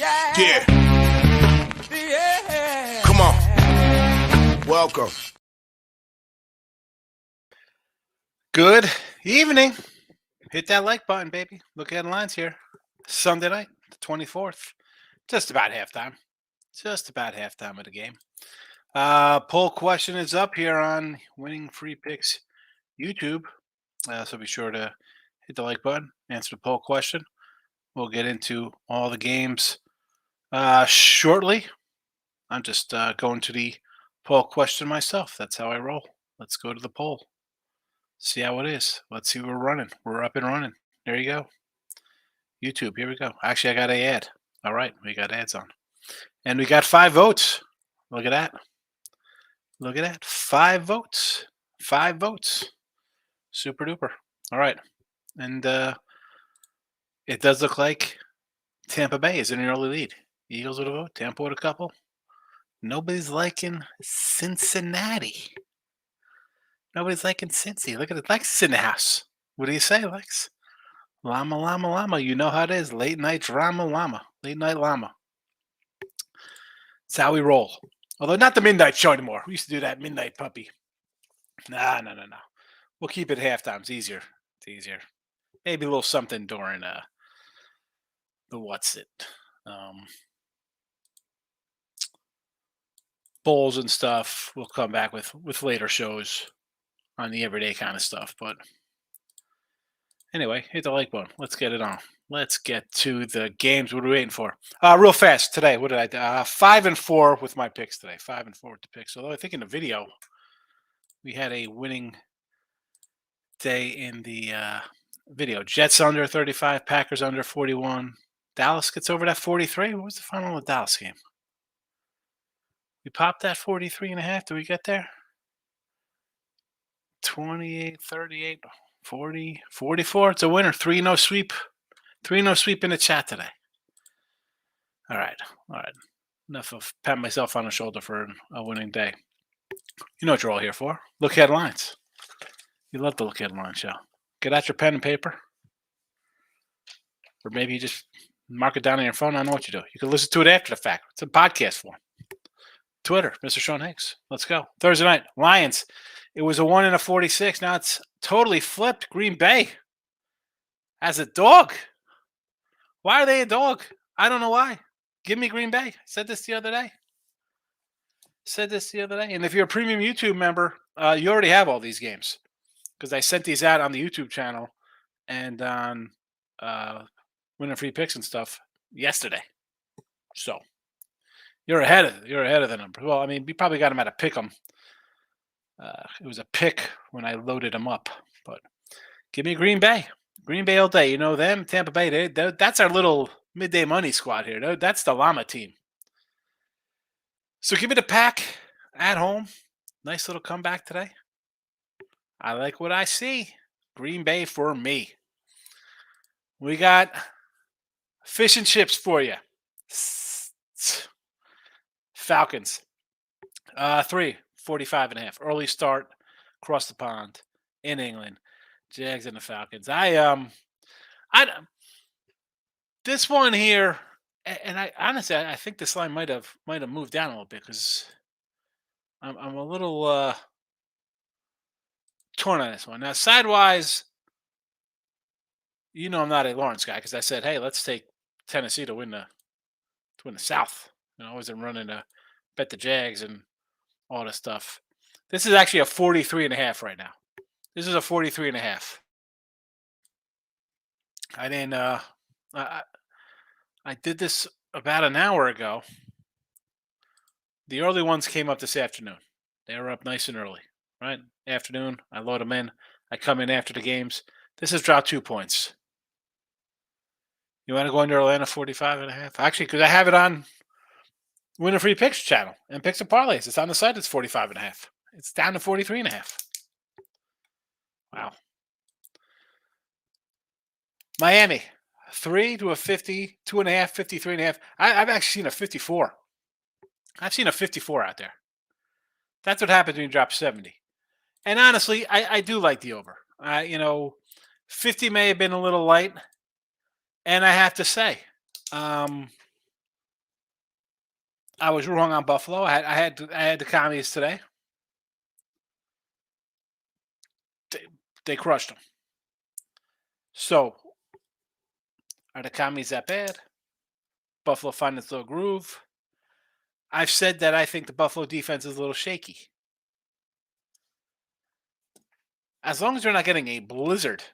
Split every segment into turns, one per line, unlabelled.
Yeah. Come on. Welcome.
Good evening. Hit that like button, baby. Look at the lines here. Sunday night, the 24th. Just about halftime. Just about halftime of the game. Poll question is up here on Winning Free Picks YouTube. So be sure to hit the like button, answer the poll question. We'll get into all the games shortly. I'm just going to the poll question myself. That's how I roll. Let's go to the poll. See how it is. Let's see we're running. We're up and running. There you go. YouTube, here we go. Actually, I got an ad. All right, we got ads on. And we got 5 votes. Look at that. Look at that. 5 votes. 5 votes. Super duper. All right. And it does look like Tampa Bay is in an early lead. Eagles with a vote. Tampa with a couple. Nobody's liking Cincinnati. Nobody's liking Cincy. Look at it. Lex in the house. What do you say, Lex? Llama, llama, llama. You know how it is. Late night drama, llama. Late night llama. It's how we roll. Although not the midnight show anymore. We used to do that midnight puppy. No. We'll keep it halftime. It's easier. It's easier. Maybe a little something during the what's it? Bowls and stuff. We'll come back with later shows on the everyday kind of stuff. But anyway, hit the like button. Let's get it on. Let's get to the games. What are we waiting for? Real fast today. What did I do? 5 and 4 with my picks today. 5 and 4 with the picks. Although I think in the video we had a winning day in the video. Jets under 35, Packers under 41. Dallas gets over that 43. What was the final of the Dallas game? We popped that 43.5. Did we get there? 28, 38, 40, 44. It's a winner. 3-0 sweep. 3-0 sweep in the chat today. All right. Enough of patting myself on the shoulder for a winning day. You know what you're all here for. Look headlines. You love the Look Headline show. Get out your pen and paper. Or maybe you just mark it down on your phone. I don't know what you do. You can listen to it after the fact. It's a podcast form. Twitter, Mr. Sean Higgs. Let's go. Thursday night, Lions. It was a 1 and a 46. Now it's totally flipped. Green Bay as a dog. Why are they a dog? I don't know why. Give me Green Bay. I said this the other day. And if you're a premium YouTube member, you already have all these games. Because I sent these out on the YouTube channel and on Winning Free Picks and stuff yesterday. So you're ahead of the number. Well, I mean, we probably got them at a pick 'em. It was a pick when I loaded them up. But give me Green Bay. Green Bay all day. You know them, Tampa Bay. That's our little midday money squad here. That's the Llama team. So give me the Pack at home. Nice little comeback today. I like what I see. Green Bay for me. We got fish and chips for you. Falcons. 3, 45.5. Early start across the pond in England. Jags and the Falcons. This one here, and I honestly I think this line might have moved down a little bit because I'm a little torn on this one. Now, sidewise, you know I'm not a Lawrence guy because I said, hey, let's take Tennessee to win the South. You know, I wasn't running to bet the Jags and all this stuff. This is actually a 43.5 right now. This is a 43.5. I didn't. I did this about an hour ago. The early ones came up this afternoon. They were up nice and early, right? Afternoon. I load them in. I come in after the games. This has dropped 2 points. You want to go under Atlanta 45.5? Actually, because I have it on Winning Free Picks channel and Picks and Parlays. It's on the site. It's 45.5. It's down to 43.5. Wow. Miami, 3 to a 50, 2.5, 53.5. I've actually seen a 54. I've seen a 54 out there. That's what happens when you drop 70. And honestly, I do like the over. 50 may have been a little light. And I have to say, I was wrong on Buffalo. I had the commies today. They, they crushed them. So are the commies that bad? Buffalo find its little groove. I've said that I think the Buffalo defense is a little shaky. As long as they're not getting a blizzard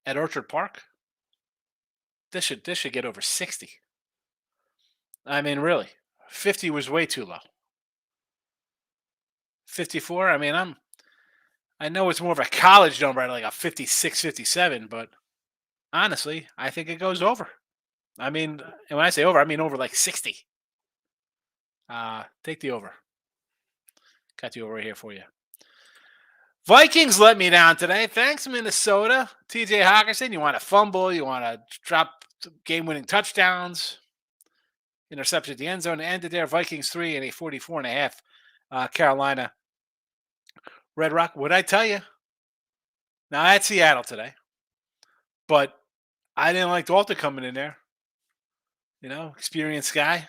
at Orchard Park, this should get over 60. I mean, really, 50 was way too low. 54. I mean, I know it's more of a college number, like a 56, 57, but honestly, I think it goes over. I mean, and when I say over, I mean over like 60. Take the over. Got the over right here for you. Vikings let me down today. Thanks, Minnesota. TJ Hawkinson, you want to fumble, you want to drop game-winning touchdowns, interception at the end zone, ended there. Vikings 3 and a 44.5. Carolina Red Rock. What'd I tell you? Now I had Seattle today, but I didn't like Dalton coming in there. You know, experienced guy.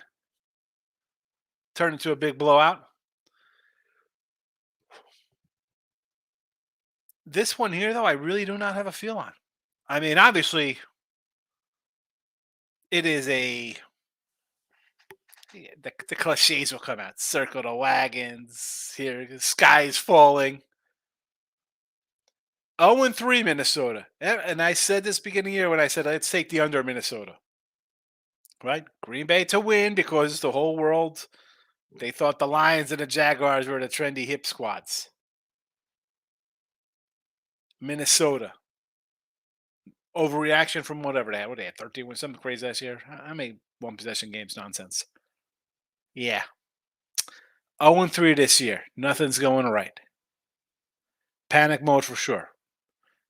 Turned into a big blowout. This one here, though, I really do not have a feel on. I mean, obviously, it is the cliches will come out. Circle the wagons. Here, the sky is falling. 0-3 Minnesota. And I said this beginning of the year when I said, let's take the under Minnesota. Right? Green Bay to win because the whole world, they thought the Lions and the Jaguars were the trendy hip squads. Minnesota. Overreaction from whatever they had. What they had, 13 wins, something crazy last year. I made one possession games nonsense. Yeah. 0-3 this year. Nothing's going right. Panic mode for sure.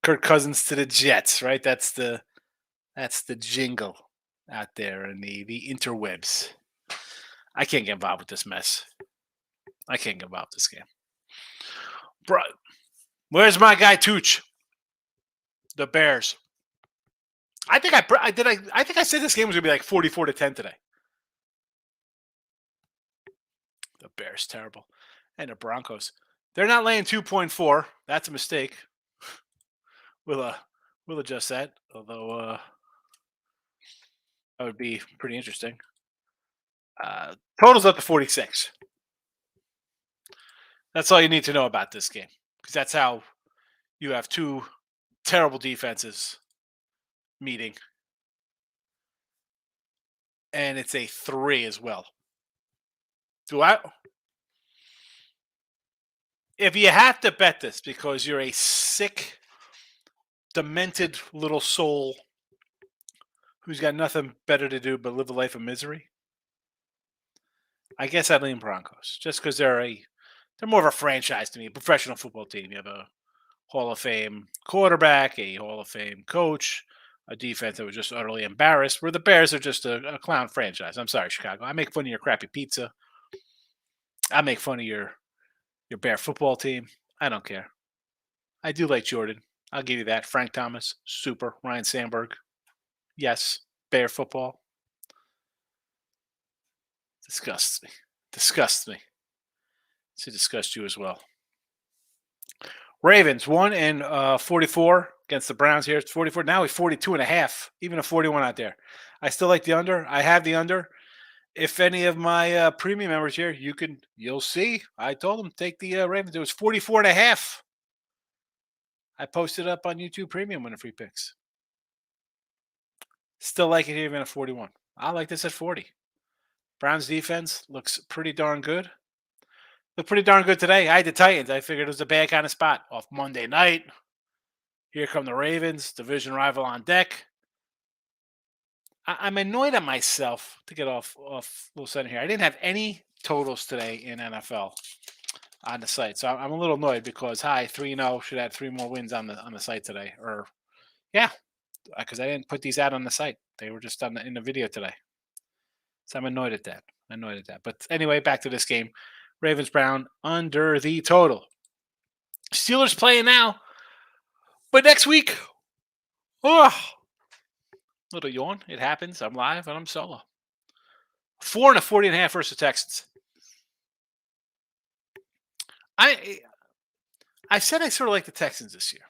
Kirk Cousins to the Jets, right? That's the jingle out there in the interwebs. I can't get involved with this mess. I can't get involved with this game. Bro, where's my guy Tooch? The Bears. I think I said this game was gonna be like 44-10 today. The Bears terrible, and the Broncos. They're not laying 2.4. That's a mistake. We'll adjust that. Although that would be pretty interesting. Totals up to 46. That's all you need to know about this game, because that's how you have two terrible defenses meeting, and it's a 3 as well. If you have to bet this because you're a sick, demented little soul who's got nothing better to do but live a life of misery, I guess I'd lean Broncos just because they're more of a franchise to me, a professional football team. You have a Hall of Fame quarterback, a Hall of Fame coach, a defense that was just utterly embarrassed, where the Bears are just a clown franchise. I'm sorry, Chicago. I make fun of your crappy pizza. I make fun of your Bear football team. I don't care. I do like Jordan. I'll give you that. Frank Thomas, super. Ryan Sandberg, yes. Bear football. Disgusts me. Disgusts me. To disgust you as well. Ravens 1 and 44 against the Browns here. It's 44. Now we're 42.5. Even a 41 out there. I still like the under. I have the under. If any of my premium members here, you'll see. I told them take the Ravens. It was 44.5. I posted up on YouTube Premium winning free picks. Still like it here even at 41. I like this at 40. Browns defense looks pretty darn good. Looked pretty darn good today. I had the Titans. I figured it was a bad kind of spot. Off Monday night. Here come the Ravens, division rival on deck. I'm annoyed at myself to get off a little center here. I didn't have any totals today in NFL on the site. So I'm a little annoyed because 3-0 should add 3 more wins on the site today. Or yeah, because I didn't put these out on the site. They were just in the video today. So I'm annoyed at that. But anyway, back to this game. Ravens Brown under the total. Steelers playing now. But next week, little yawn. It happens. I'm live and I'm solo. 4 and a 40.5 versus the Texans. I I said I sort of like the Texans this year.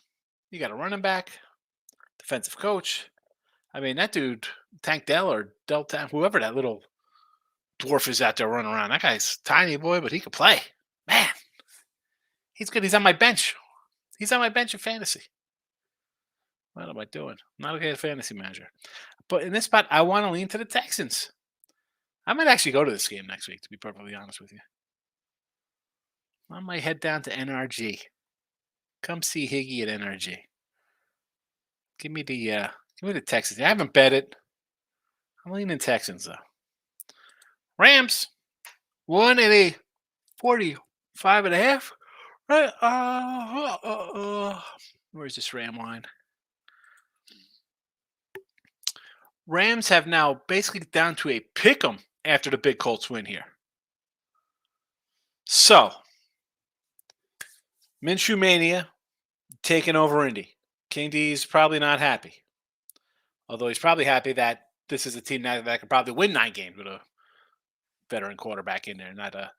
You got a running back, defensive coach. I mean, that dude, Tank Dell or Delta, whoever that little dwarf is out there running around. That guy's tiny boy, but he can play. Man, he's good. He's on my bench. He's on my bench in fantasy. What am I doing? I'm not okay at fantasy manager. But in this spot, I want to lean to the Texans. I might actually go to this game next week, to be perfectly honest with you. I might head down to NRG. Come see Higgy at NRG. Give me the Texans. I haven't bet it. I'm leaning Texans though. Rams won at a 45.5. Right? Where's this Ram line? Rams have now basically down to a pick 'em after the big Colts win here. So, Minshew Mania taking over Indy. King D's probably not happy. Although he's probably happy that this is a team that could probably win 9 games with a veteran quarterback in there, not a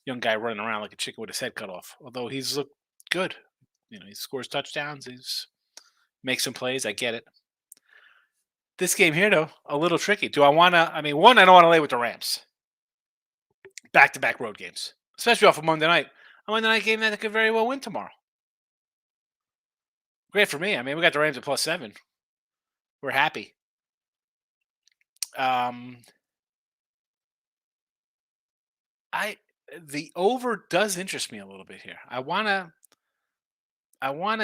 young guy running around like a chicken with his head cut off. Although he's looked good. He scores touchdowns. He's makes some plays. I get it. This game here, though, a little tricky. Do I want to? I mean, one, I don't want to lay with the Rams. Back-to-back road games, especially off of Monday night. A Monday night game that could very well win tomorrow. Great for me. I mean, we got the Rams at +7. We're happy. The over does interest me a little bit here. I wanna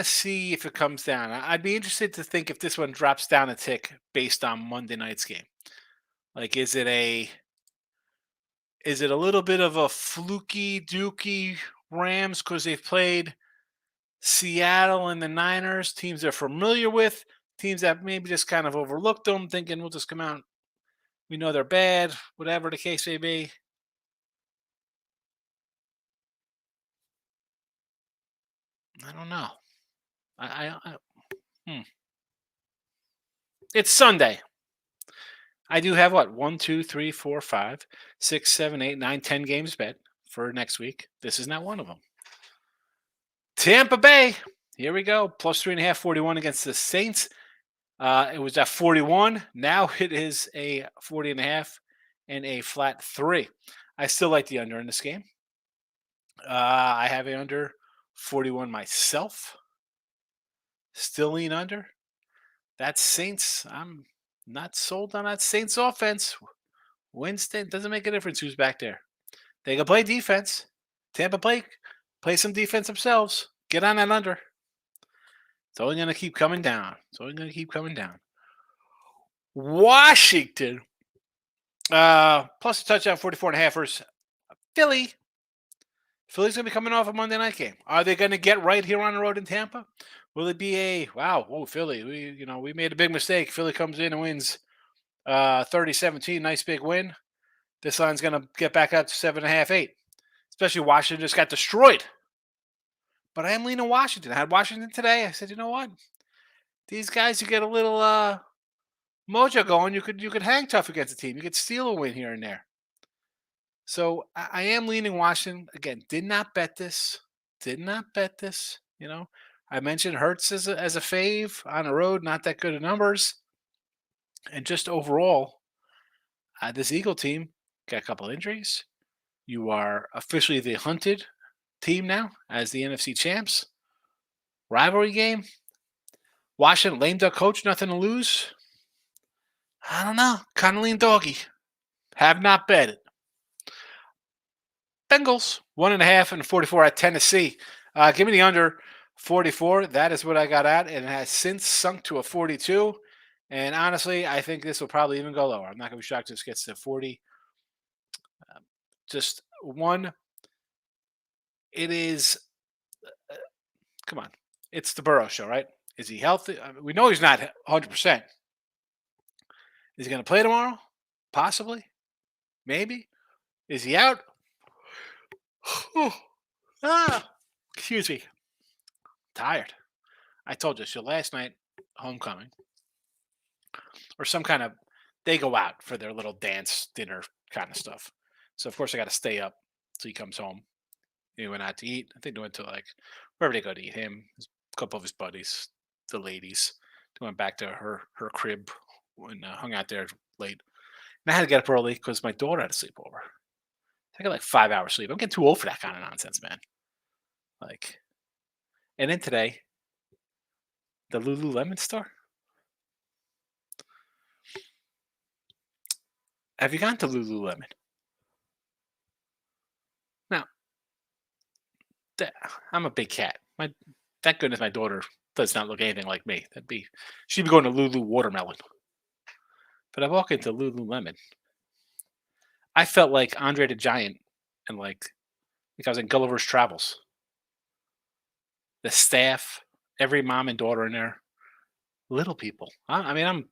see if it comes down. I'd be interested to think if this one drops down a tick based on Monday night's game. Like, is it a little bit of a fluky dookie Rams because they've played Seattle and the Niners, teams they're familiar with, teams that maybe just kind of overlooked them, thinking we'll just come out. We know they're bad, whatever the case may be. I don't know. It's Sunday. I do have what 1, 2, 3, 4, 5, 6, 7, 8, 9, 10 games bet for next week. This is not one of them. Tampa Bay. Here we go. +3.5, 41 against the Saints. It was at 41. Now it is a 40.5 and a flat 3. I still like the under in this game. I have a under 41 myself. Still lean under. That's Saints. I'm not sold on that Saints offense. Winston doesn't make a difference who's back there. They can play defense. Tampa play some defense themselves. Get on that under. It's only going to keep coming down. Washington. Plus a touchdown, 44.5 versus Philly. Philly's going to be coming off a Monday night game. Are they going to get right here on the road in Tampa? Will it be a wow? Oh, Philly! We made a big mistake. Philly comes in and wins 30-17. Nice big win. This line's going to get back up to 7.5, 8. Especially Washington just got destroyed. But I am leaning Washington. I had Washington today. I said, you know what? These guys, you get a little mojo going. You could hang tough against a team. You could steal a win here and there. So I am leaning Washington. Again, did not bet this. I mentioned Hurts as a fave on the road. Not that good of numbers. And just overall, this Eagle team got a couple injuries. You are officially the hunted team now as the NFC champs. Rivalry game. Washington, lame duck coach, nothing to lose. I don't know. Kind of lean doggy. Have not bet it. Bengals, 1.5 and 44 at Tennessee. Give me the under 44. That is what I got at. And it has since sunk to a 42. And honestly, I think this will probably even go lower. I'm not going to be shocked if this gets to 40. Just one. It is. Come on. It's the Burrow show, right? Is he healthy? I mean, we know he's not 100%. Is he going to play tomorrow? Possibly. Maybe. Is he out? Excuse me. Tired. I told you. So last night, homecoming, or some kind of they go out for their little dance dinner kind of stuff. So of course I got to stay up till he comes home. He went out to eat. I think they went to like wherever they go to eat. Him, a couple of his buddies, the ladies. They went back to her crib and hung out there late. And I had to get up early because my daughter had a sleepover. I got like 5 hours sleep. I'm getting too old for that kind of nonsense, man. Like, and then today, the Lululemon store. Have you gone to Lululemon? Now, that, I'm a big cat. Thank goodness my daughter does not look anything like me. She'd be going to Lulu Watermelon. But I walk into Lululemon. I felt like Andre the Giant, and like I was in Gulliver's Travels. The staff, every mom and daughter in there, little people. I mean, I'm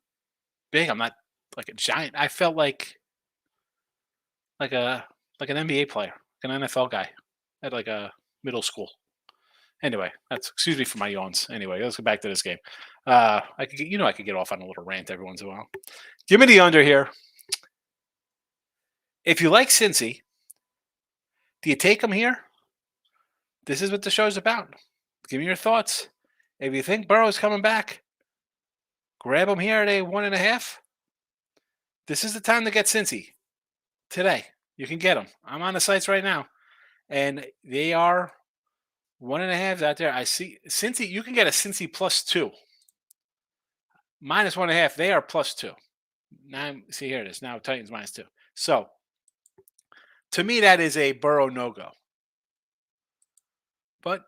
big. I'm not like a giant. I felt like a like an NBA player, an NFL guy at like a middle school. Anyway, that's excuse me for my yawns. Anyway, let's go back to this game. I could get off on a little rant every once in a while. Give me the under here. If you like Cincy, do you take them here? This is what the show's about. Give me your thoughts. If you think Burrow's coming back, grab him here at a 1.5. This is the time to get Cincy today. You can get them. I'm on the sites right now, and they are 1.5 out there. I see Cincy. You can get a Cincy +2, -1.5. They are +2. Now see here it is. Now Titans -2. So to me, that is a Burrow no go. But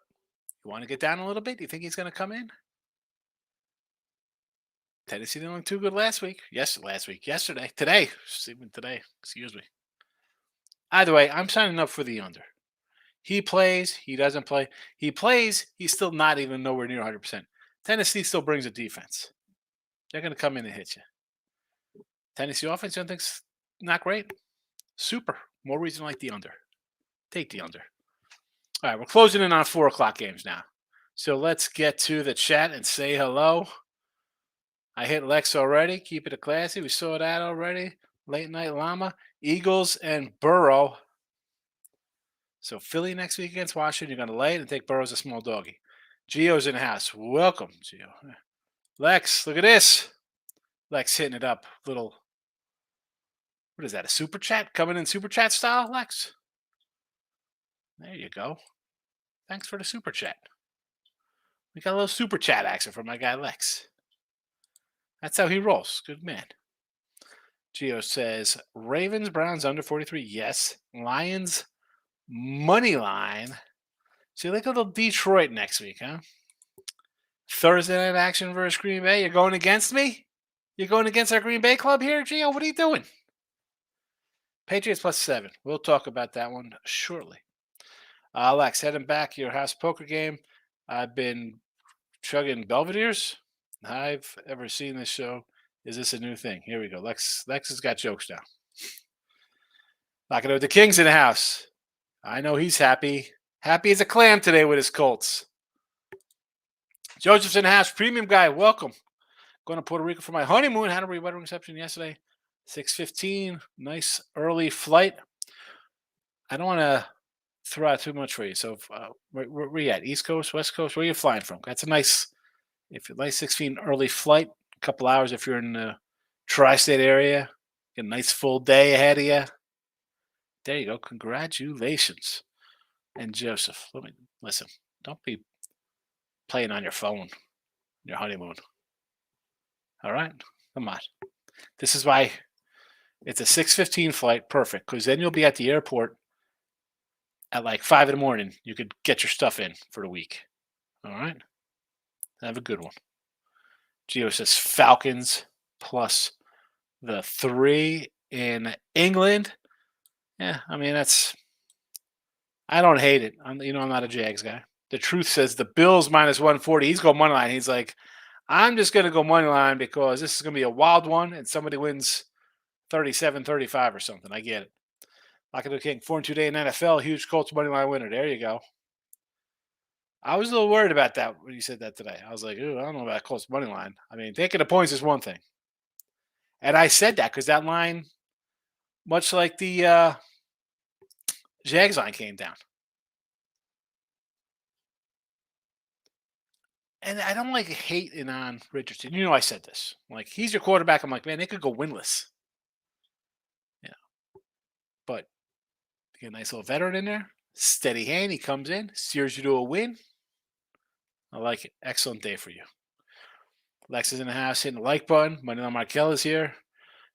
you want to get down a little bit? You think he's going to come in? Tennessee didn't look too good last week. Yesterday, today, even today. Excuse me. Either way, I'm signing up for the under. He plays. He doesn't play. He plays. He's still not even nowhere near 100%. Tennessee still brings a defense. They're going to come in and hit you. Tennessee offense, you don't think's not great? Super. More reason to like the under. Take the under. All right, we're closing in on 4 o'clock games now. So let's get to the chat and say hello. I hit Lex already. Keep it a classy. We saw that already. Late night llama. Eagles and Burrow. So Philly next week against Washington. You're going to lay it and take Burrow as a small doggy. Gio's in the house. Welcome, Gio. Lex, look at this. Lex hitting it up. Little, what is that, a super chat? Coming in super chat style, Lex? There you go. Thanks for the super chat. We got a little super chat action from my guy Lex. That's how he rolls. Good man. Gio says, Ravens, Browns under 43. Yes. Lions, money line. So you like a little Detroit next week, huh? Thursday night action versus Green Bay. You're going against me? You're going against our Green Bay club here, Gio? What are you doing? Patriots +7. We'll talk about that one shortly. Lex, heading back your house poker game. I've been chugging Belvedere's. I've ever seen this show. Is this a new thing? Here we go. Lex has got jokes now. Locking it with the Kings in the house. I know he's happy. Happy as a clam today with his Colts. Joseph's in the house. Premium guy, welcome. Going to Puerto Rico for my honeymoon. Had a wedding reception yesterday. 6:15. Nice early flight. I don't want to throw out too much for you. So where you at? East Coast, West Coast? Where are you flying from? That's a nice, if you're like 16 early flight, a couple hours if you're in the tri-state area. Get a nice full day ahead of you. There you go. Congratulations. And Joseph, listen. Don't be playing on your phone, your honeymoon. All right? Come on. This is why it's a 6:15 flight. Perfect. Because then you'll be at the airport at like 5 in the morning. You could get your stuff in for the week. All right? Have a good one. Gio says Falcons plus the 3 in England. Yeah, I mean, I don't hate it. I'm not a Jags guy. The truth says the Bills -140. He's going money line. He's like, I'm just going to go money line because this is going to be a wild one and somebody wins 37-35 or something. I get it. Like the King, 4-2 day in NFL, huge Colts money line winner. There you go. I was a little worried about that when you said that today. I was like, ooh, I don't know about Colts money line. I mean, taking the points is one thing. And I said that because that line, much like the Jags line, came down. And I don't like hating on Richardson. You know, I said this. Like, he's your quarterback. I'm like, man, they could go winless. Yeah. But get a nice little veteran in there. Steady hand. He comes in, steers you to a win. I like it. Excellent day for you. Lex is in the house, hitting the like button. Moneyline Markel is here.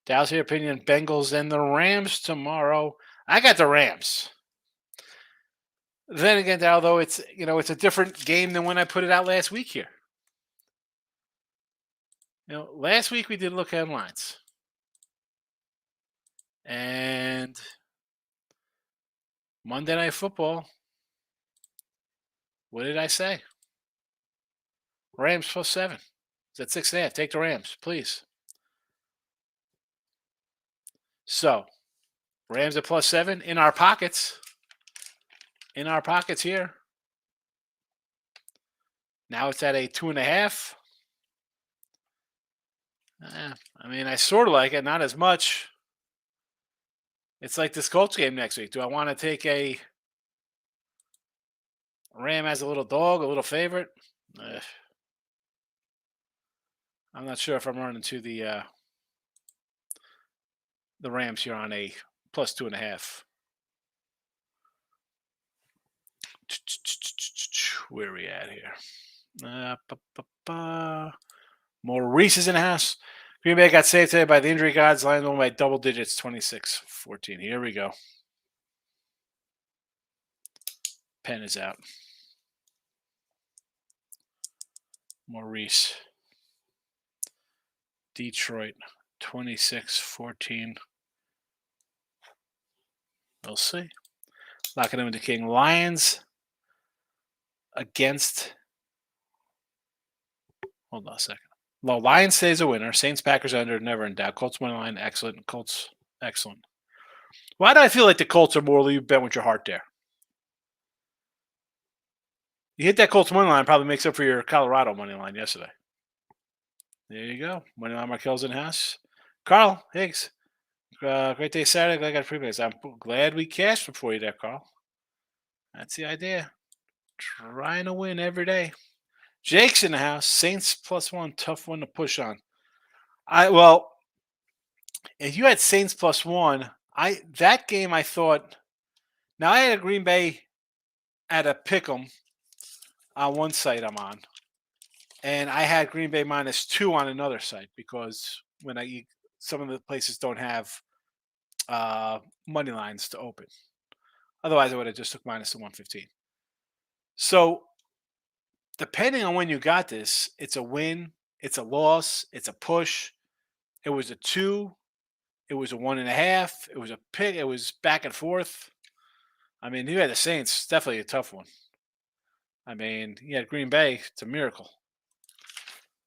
Dallas here, opinion Bengals and the Rams tomorrow. I got the Rams. Then again, although it's it's a different game than when I put it out last week here. Last week we did look at lines. And Monday Night Football, what did I say? Rams +7. It's at 6.5. Take the Rams, please. So, Rams at +7 in our pockets. In our pockets here. Now it's at a 2.5. I mean, I sort of like it, not as much. It's like this Colts game next week. Do I want to take a Ram as a little dog, a little favorite? I'm not sure if I'm running to the Rams here on a +2.5. Where are we at here? Maurice is in the house. Green Bay got saved today by the injury gods. Lions won by double digits, 26-14. Here we go. Pen is out. Maurice. Detroit, 26-14. We'll see. Locking them into King. Lions against. Hold on a second. Well, Lions stays a winner. Saints, Packers under, never in doubt. Colts money line, excellent. Colts, excellent. Why do I feel like the Colts are more you bet with your heart there? You hit that Colts money line, probably makes up for your Colorado money line yesterday. There you go. Money line Markel's in house. Carl Higgs. Great day Saturday. Glad I got a preview. I'm glad we cashed before you there, Carl. That's the idea. Trying to win every day. Jake's in the house. Saints +1. Tough one to push on. If you had Saints +1, that game I thought. Now I had a Green Bay at a pick'em on one site I'm on, and I had Green Bay -2 on another site because some of the places don't have money lines to open. Otherwise, I would have just took -115. So, depending on when you got this, it's a win, it's a loss, it's a push. It was a 2. It was a 1.5. It was a pick. It was back and forth. I mean, you had the Saints. Definitely a tough one. I mean, you had Green Bay. It's a miracle.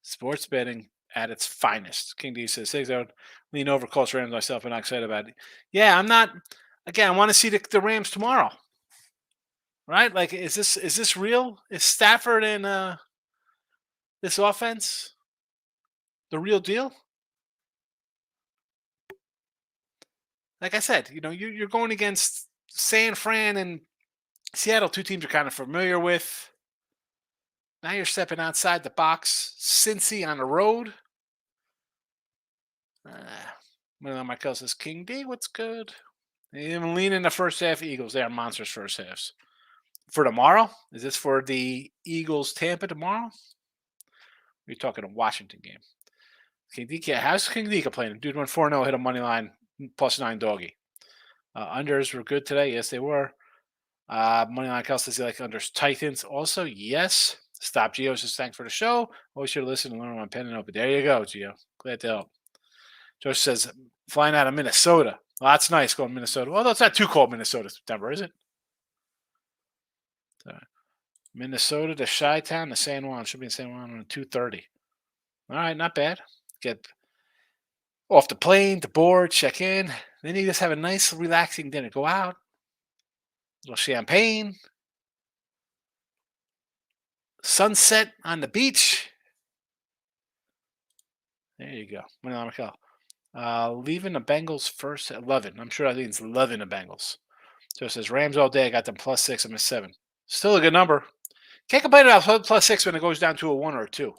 Sports betting at its finest. King D says, "Hey, don't lean over Colts Rams myself. I'm not excited about it." Yeah, I'm not. Again, I want to see the Rams tomorrow. Right? Like, is this real? Is Stafford and this offense the real deal? Like I said, you're going against San Fran and Seattle, two teams you're kind of familiar with. Now you're stepping outside the box. Cincy on the road. Michael says, King D, what's good? Even lean in the first half. Eagles, they are monsters first halves. For tomorrow? Is this for the Eagles Tampa tomorrow? We're talking a Washington game. King D, how's King D playing? Dude went 4-0, hit a money line +9 doggy. Unders were good today. Yes, they were. Money line Kelsey says he like unders Titans. Also, yes. Stop Geo says thanks for the show. Always sure to listen and learn on pen and open. There you go, Geo. Glad to help. Josh says flying out of Minnesota. Well, that's nice going to Minnesota. Well, it's not too cold, Minnesota, September, is it? Minnesota to Chi-Town to San Juan. Should be in San Juan on 2:30. All right, not bad. Get off the plane, the board, check in. Then you just have a nice, relaxing dinner. Go out, a little champagne, sunset on the beach. There you go. Leaving the Bengals first at 11. I'm sure I think it's 11 the Bengals. So it says Rams all day. I got them +6. I'm a 7. Still a good number. Can't complain about +6 when it goes down to a 1 or a 2.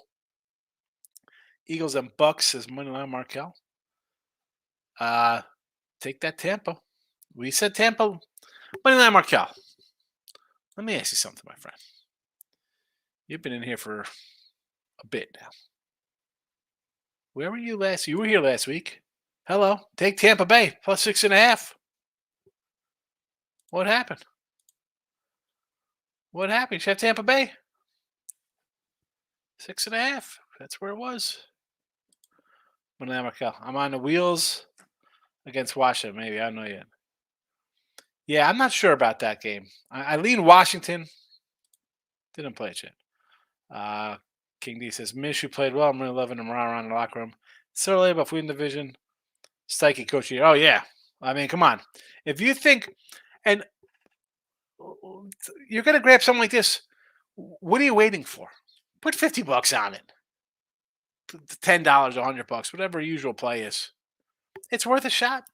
Eagles and Bucks says moneyline Markel. Take that Tampa. We said Tampa. Moneyline Markel. Let me ask you something, my friend. You've been in here for a bit now. Where were you last? You were here last week. Hello. Take Tampa Bay +6.5. What happened? What happened? You should have Tampa Bay 6.5. That's where it was. Markel. I'm on the wheels against Washington. Maybe I don't know yet. Yeah, I'm not sure about that game. I lean Washington. Didn't play it yet. King D says Minshew played well. I'm really loving him around the locker room. So early, but if we in division, Stikey coach here. Oh yeah. I mean, come on. If you think, and you're gonna grab something like this, what are you waiting for? Put $50 on it. $10, $100, whatever usual play is. It's worth a shot.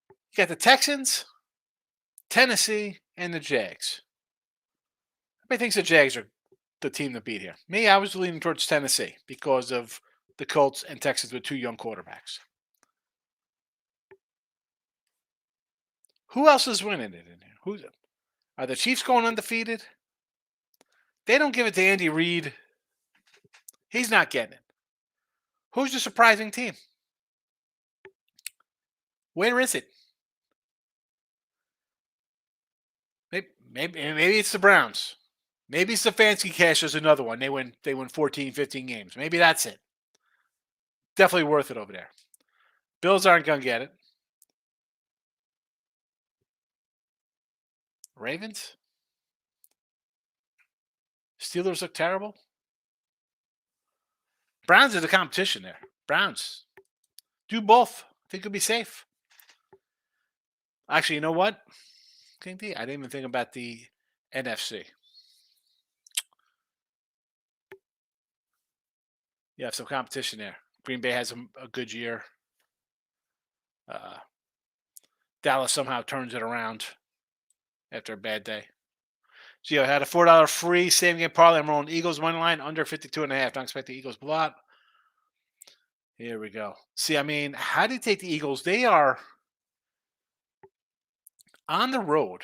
You got the Texans, Tennessee, and the Jags. Everybody thinks the Jags are the team to beat here. Me, I was leaning towards Tennessee because of the Colts and Texans with 2 young quarterbacks. Who else is winning it in here? Are the Chiefs going undefeated? They don't give it to Andy Reid. He's not getting it. Who's the surprising team? Where is it? Maybe it's the Browns. Maybe it's the Fancy Cash is another one. They win 14, 15 games. Maybe that's it. Definitely worth it over there. Bills aren't going to get it. Ravens? Steelers look terrible. Browns are the competition there. Browns. Do both. I think it'll be safe. Actually, you know what? I didn't even think about the NFC. You have some competition there. Green Bay has a good year. Dallas somehow turns it around after a bad day. So I had a $4 free same game parlay. I'm rolling Eagles money line under 52.5. Don't expect the Eagles blowout. Here we go. See, I mean, how do you take the Eagles? They are on the road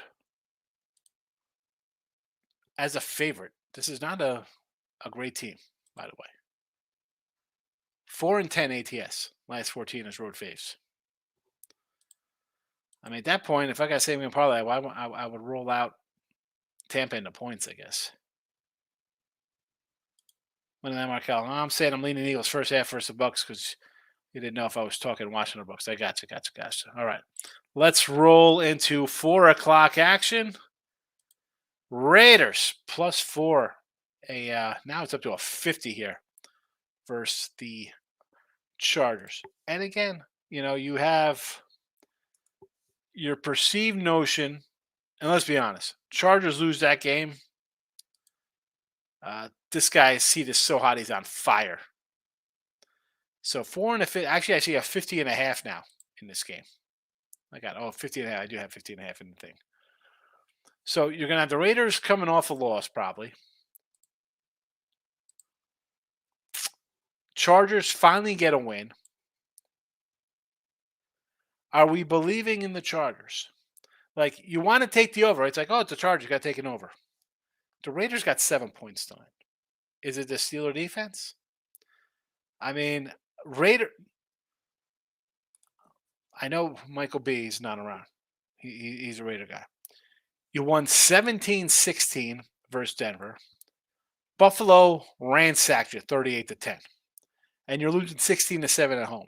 as a favorite. This is not a great team, by the way. 4-10 ATS. Last 14 is road faves. I mean, at that point, if I got same game parlay, I would roll out Tampa into points, I guess. When did that Markel? I'm saying I'm leaning Eagles first half versus the Bucks because you didn't know if I was talking Washington Bucks. I gotcha. All right. Let's roll into 4 o'clock action. Raiders +4. Now it's up to a 50 here versus the Chargers. And again, you have your perceived notion, and let's be honest, Chargers lose that game. This guy's seat is so hot he's on fire. So 4 and a 50. Actually, I see a 50.5 now in this game. I got 50.5. I do have 50.5 in the thing. So you're gonna have the Raiders coming off a loss, probably. Chargers finally get a win. Are we believing in the Chargers? Like, you want to take the over. It's like, it's the Chargers. Got taken over. The Raiders got 7 points tonight. Is it the Steeler defense? I mean, I know Michael B is not around. He's a Raider guy. You won 17-16 versus Denver. Buffalo ransacked you 38-10. And you're losing 16-7 at home.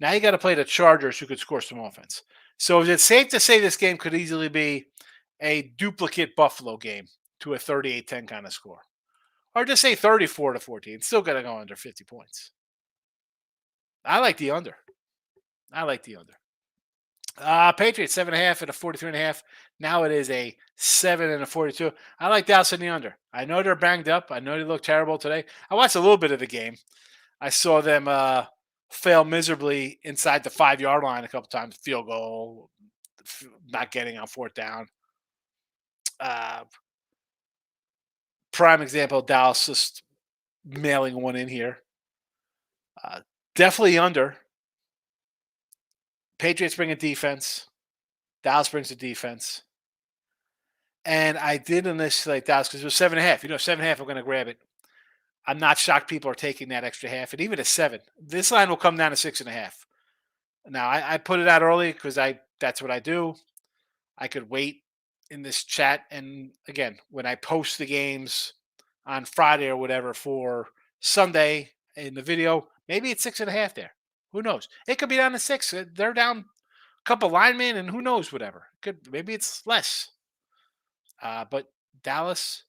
Now you got to play the Chargers, who could score some offense. So is it safe to say this game could easily be a duplicate Buffalo game to a 38-10 kind of score? Or just say 34-14. It's still going to go under 50 points. I like the under. Patriots 7.5 at a 43.5. Now it is a 7 and a 42. I like Dallas in the under. I know they're banged up. I know they look terrible today. I watched a little bit of the game. I saw them fail miserably inside the 5 yard line a couple times, field goal, not getting on fourth down. Uh, Prime example, Dallas just mailing one in here. Uh, Definitely under. Patriots bring a defense. Dallas brings a defense. And I did initially like Dallas because it was 7.5. 7.5, I'm going to grab it. I'm not shocked people are taking that extra half. And even at 7, this line will come down to 6.5. Now, I put it out early because that's what I do. I could wait in this chat. And again, when I post the games on Friday or whatever for Sunday in the video, maybe it's 6.5 there. Who knows? It could be down to 6. They're down a couple linemen, and who knows, whatever. Maybe it's less. But Dallas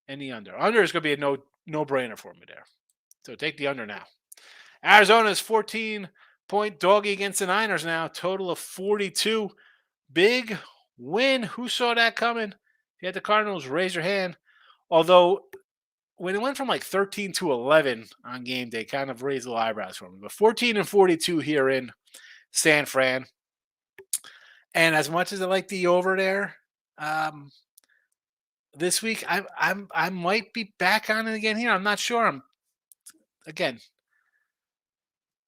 and the under. Under is going to be a no brainer for me there. So take the under now. Arizona's 14-point doggy against the Niners now. Total of 42. Big win. Who saw that coming? If you had the Cardinals, raise your hand. Although when it went from like 13 to 11 on game day, kind of raised the eyebrows for me. But 14 and 42 here in San Fran. And as much as I like the over there, this week I might be back on it again here. I'm not sure. Again,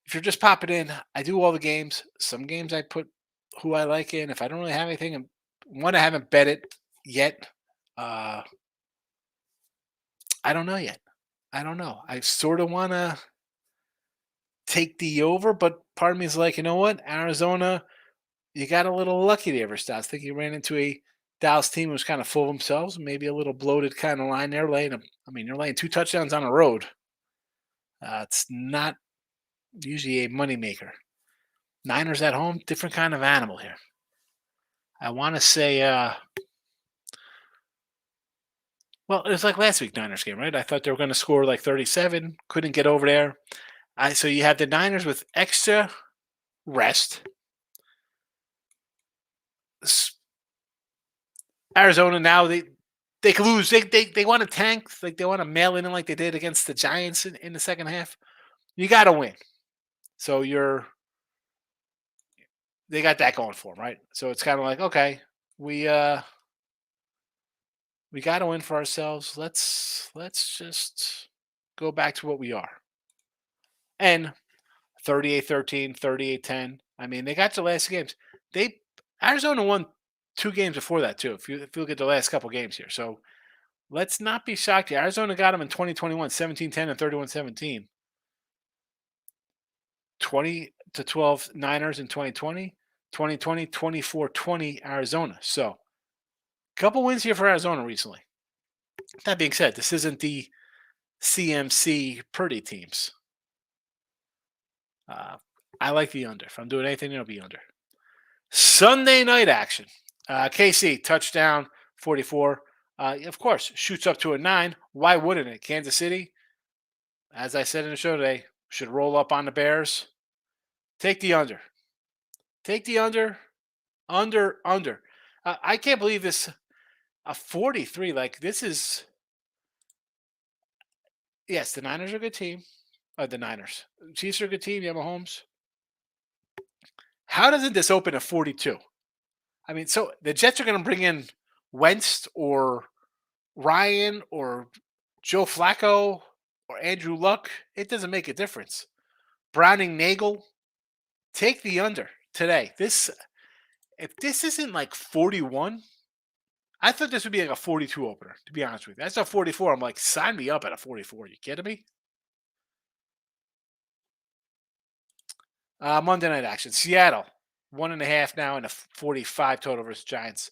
if you're just popping in, I do all the games. Some games I put who I like in. If I don't really have anything, one I haven't bet it yet. I don't know yet. I don't know. I sort of want to take the over, but part of me is like, you know what, Arizona, you got a little lucky there, Verstappen. I think you ran into a Dallas team who was kind of full of themselves, maybe a little bloated kind of line there. You're laying 2 touchdowns on the road. It's not usually a moneymaker. Niners at home, different kind of animal here. I want to say, well, it was like last week Niners game, right? I thought they were going to score like 37, couldn't get over there. So you have the Niners with extra rest. Arizona now they could lose. They want to tank, like they want to mail in like they did against the Giants in the second half. You got to win. So they got that going for them, right? So it's kind of like, okay, we got to win for ourselves. Let's just go back to what we are. And 38-13, 38-10. I mean, they got the last games. Arizona won 2 games before that too. If you look at the last couple games here. So let's not be shocked. Arizona got them in 2021, 17-10 and 31-17. 20-12 Niners in 2020, 2020, 24-20 Arizona. So a couple wins here for Arizona recently. That being said, this isn't the CMC Purdy teams. I like the under. If I'm doing anything, it'll be under. Sunday night action. KC, touchdown, 44. Of course, shoots up to a 9. Why wouldn't it? Kansas City, as I said in the show today, should roll up on the Bears. Take the under. Take the under. Under. I can't believe this. A 43. Like, this is. Yes, the Niners are a good team. The Niners. Chiefs are a good team. You have Mahomes. How doesn't this open at 42? I mean, so the Jets are going to bring in Wentz or Ryan or Joe Flacco or Andrew Luck. It doesn't make a difference. Browning Nagel, take the under today. If this isn't like 41, I thought this would be like a 42 opener, to be honest with you. That's a 44. I'm like, sign me up at a 44. You kidding me? Monday night action. Seattle, 1.5 now and a 45 total versus Giants.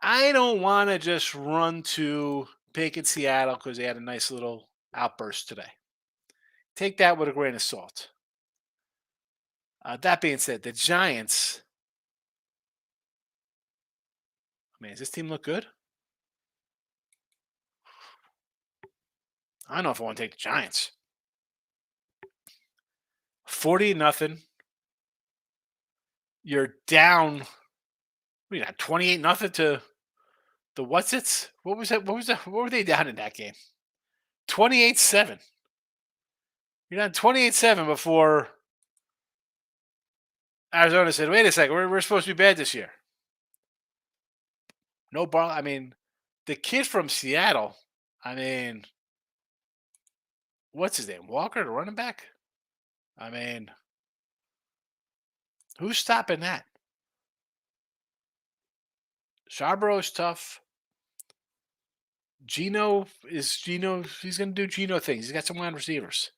I don't want to just run to pick at Seattle because they had a nice little outburst today. Take that with a grain of salt. That being said, the Giants. Man, does this team look good? I don't know if I want to take the Giants. 40-0. You're down. We got 28-0 to the what's it? What was that? What were they down in that game? 28-7. You're down 28-7 before Arizona said, "Wait a second, we're supposed to be bad this year." No ball. I mean, the kid from Seattle. I mean, what's his name? Walker, the running back. I mean, who's stopping that? Charborough's tough. Gino is Gino. He's going to do Gino things. He's got some wide receivers.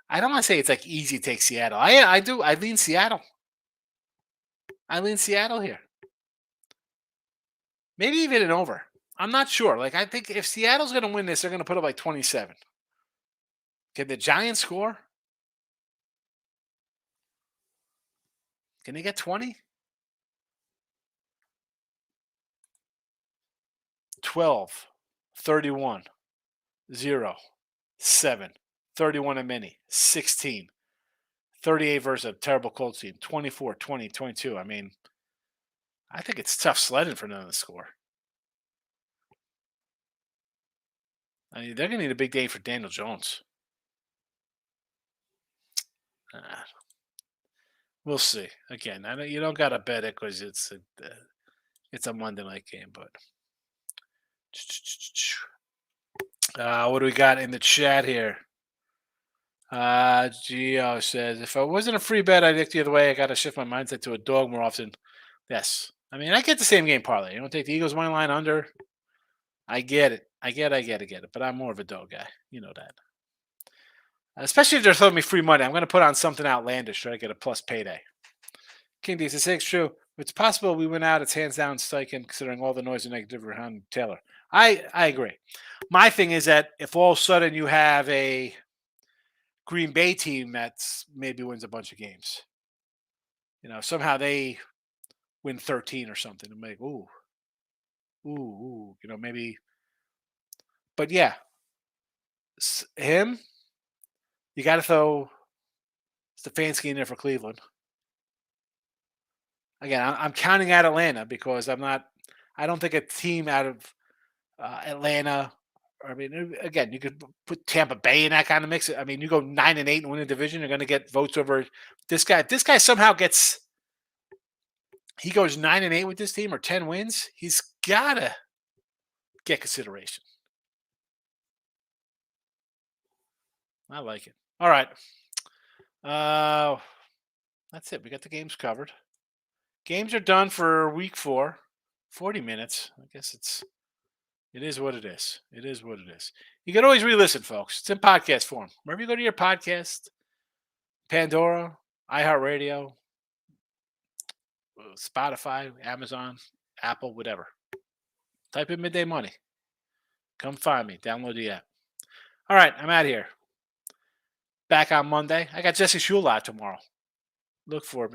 I don't want to say it's like easy to take Seattle. I do. I lean Seattle. I lean Seattle here. Maybe even an over. I'm not sure. Like I think if Seattle's going to win this, they're going to put up like 27. Can the Giants score? Can they get 20? 12, 31, 0, 7, 31 a mini, 16, 38 versus a terrible Colts team, 24, 20, 22. I mean, I think it's tough sledding for none of the score. I mean, they're going to need a big day for Daniel Jones. We'll see. Again, I know you don't got to bet it because it's a Monday night game, but what do we got in the chat here? Gio says, if I wasn't a free bet, I'd look the other way. I got to shift my mindset to a dog more often. Yes. I mean, I get the same game parlay. You don't take the Eagles money line under. I get it. I get it. But I'm more of a dog guy. You know that. Especially if they're throwing me free money. I'm going to put on something outlandish so I get a plus payday. King D says, true. It's possible we went out. It's hands down Steichen, considering all the noise and negative around Taylor. I agree. My thing is that if all of a sudden you have a Green Bay team that's maybe wins a bunch of games, somehow they win 13 or something, and like, ooh, maybe. But yeah, him, you got to throw Stefanski in there for Cleveland. Again, I'm counting out Atlanta because I don't think a team out of Atlanta. I mean, again, you could put Tampa Bay in that kind of mix. I mean, you go 9-8 and win a division, you're going to get votes over this guy. This guy somehow gets. He goes 9-8 with this team or 10 wins. He's gotta get consideration. I like it. All right. That's it. We got the games covered. Games are done for week 4. 40 minutes. I guess it is what it is. It is what it is. You can always re-listen, folks. It's in podcast form. Wherever you go to your podcast, Pandora, iHeartRadio, Spotify, Amazon, Apple, whatever. Type in Midday Money. Come find me. Download the app. All right, I'm out of here. Back on Monday. I got Jesse Shule out tomorrow. Look for me.